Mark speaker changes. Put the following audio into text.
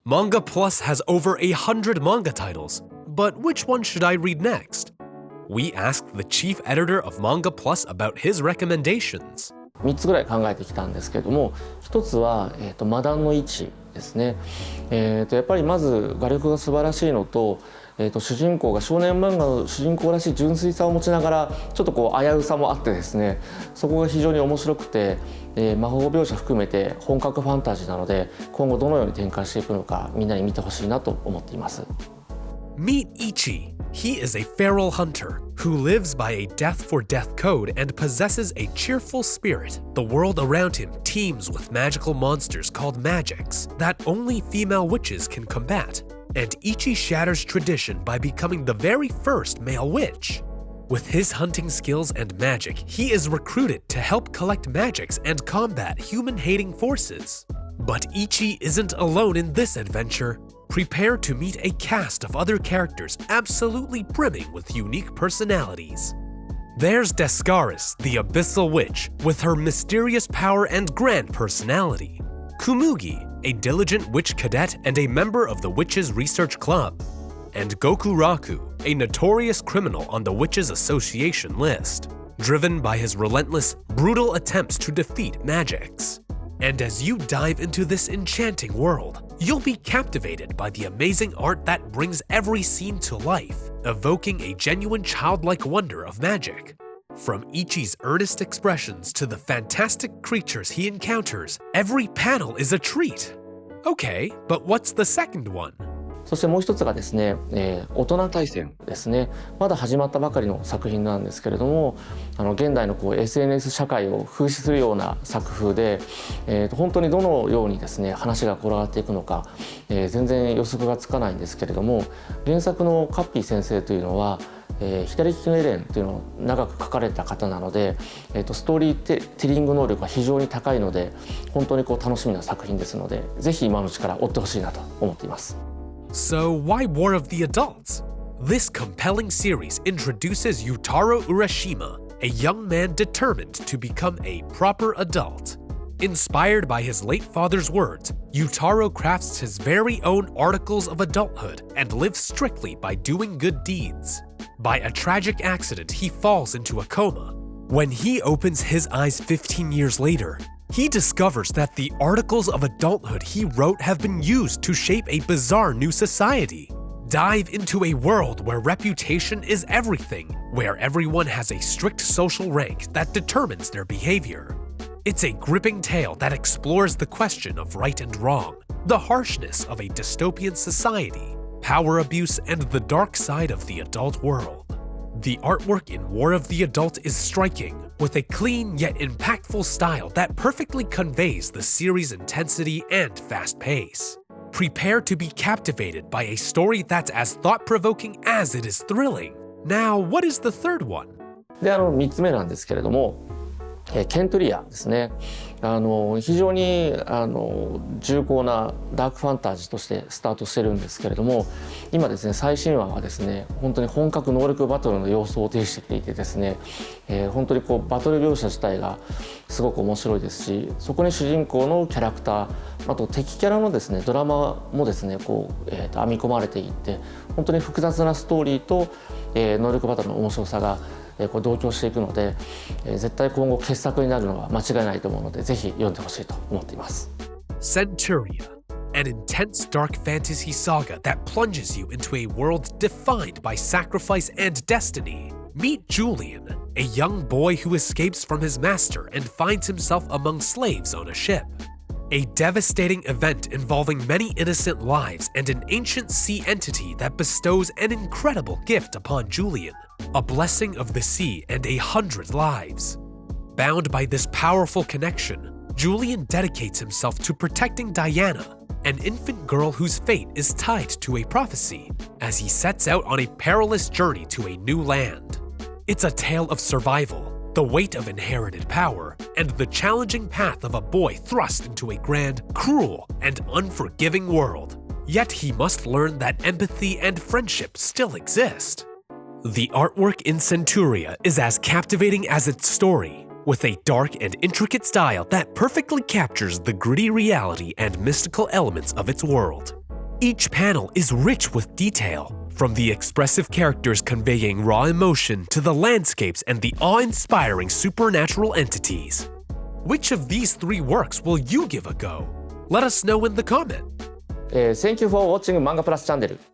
Speaker 1: MANGA Plus has over 100 manga titles, but which one should I read next? We asked the chief editor of MANGA Plus about his recommendations.
Speaker 2: 3つぐらい考えてきたんですけれども、1つは、マダンのイチですね。やっぱりまず画力が素晴らしいのと、主人公が少年漫画の主人公らしい純粋さを持ちながらちょっとこう危うさもあってですね、そこが非常に面白くて、魔法描写含めて本格ファンタジーなので今後どのように展開していくのかみんなに見てほしいなと思っています。
Speaker 1: Meet Ichi. He is a feral hunter who lives by a death-for-death code and possesses a cheerful spirit. The world around him teems with magical monsters called magics that only female witches can combat. And Ichi shatters tradition by becoming the very first male witch. With his hunting skills and magic, he is recruited to help collect magics and combat human-hating forces. But Ichi isn't alone in this adventure. Prepare to meet a cast of other characters absolutely brimming with unique personalities. There's Descaris, the Abyssal Witch, with her mysterious power and grand personality. Kumugi, a diligent witch cadet and a member of the Witches Research Club. And Gokuraku, a notorious criminal on the Witches Association list, driven by his relentless, brutal attempts to defeat magics. And as you dive into this enchanting world, you'll be captivated by the amazing art that brings every scene to life, evoking a genuine childlike wonder of magic. From Ichi's earnest expressions to the fantastic creatures he encounters, every panel is a treat. Okay, but what's the second one?
Speaker 2: そしてもう一つがですね、大人対戦ですね。まだ始まったばかりの作品なんですけれども、現代のこう SNS 社会を風刺するような作風で、本当にどのようにですね話が転がっていくのか、全然予測がつかないんですけれども、原作のカッピー先生というのは左利きのエレンというのを長く書かれた方なので、ストーリーテリング能力が非常に高いので、本当にこう楽しみな作品ですので、ぜひ今のうちから追ってほしいなと思っています。
Speaker 1: So why War of the Adults? This compelling series introduces Yutaro Urashima, a young man determined to become a proper adult. Inspired by his late father's words, Yutaro crafts his very own articles of adulthood and lives strictly by doing good deeds. By a tragic accident, he falls into a coma. When he opens his eyes 15 years later, he discovers that the articles of adulthood he wrote have been used to shape a bizarre new society. Dive into a world where reputation is everything, where everyone has a strict social rank that determines their behavior. It's a gripping tale that explores the question of right and wrong, the harshness of a dystopian society, power abuse, and the dark side of the adult world. The artwork in War of the Adult is striking, with a clean yet impactful style that perfectly conveys the series' intensity and fast pace. Prepare to be captivated by a story that's as thought-provoking as it is thrilling. Now, what is the third one?
Speaker 2: で、3つ目なんですけれども、ケントリアですね。非常に重厚なダークファンタジーとしてスタートしてるんですけれども、今ですね最新話はですね本当に本格能力バトルの様相を呈してきていてですね、本当にこうバトル描写自体がすごく面白いですし、そこに主人公のキャラクター、あと敵キャラのですねドラマもですねこう、編み込まれていって、本当に複雑なストーリーと、能力バトルの面白さがこう同居していくので、絶対今後傑作になるのは間違いないと思うので、ぜひ読んでほしいと思っています。
Speaker 1: Centuria, an intense dark fantasy saga that plunges you into a world defined by sacrifice and destiny. Meet Julian, a young boy who escapes from his master and finds himself among slaves on a ship. A devastating event involving many innocent lives and an ancient sea entity that bestows an incredible gift upon Julian, a blessing of the sea and 100 lives. Bound by this powerful connection, Julian dedicates himself to protecting Diana, an infant girl whose fate is tied to a prophecy, as he sets out on a perilous journey to a new land. It's a tale of survival, the weight of inherited power, and the challenging path of a boy thrust into a grand, cruel, and unforgiving world. Yet he must learn that empathy and friendship still exist. The artwork in Centuria is as captivating as its story, with a dark and intricate style that perfectly captures the gritty reality and mystical elements of its world. Each panel is rich with detail, from the expressive characters conveying raw emotion to the landscapes and the awe-inspiring supernatural entities. Which of these 3 works will you give a go? Let us know in the comment.
Speaker 2: Thank you for watching MANGA Plus チャンネル。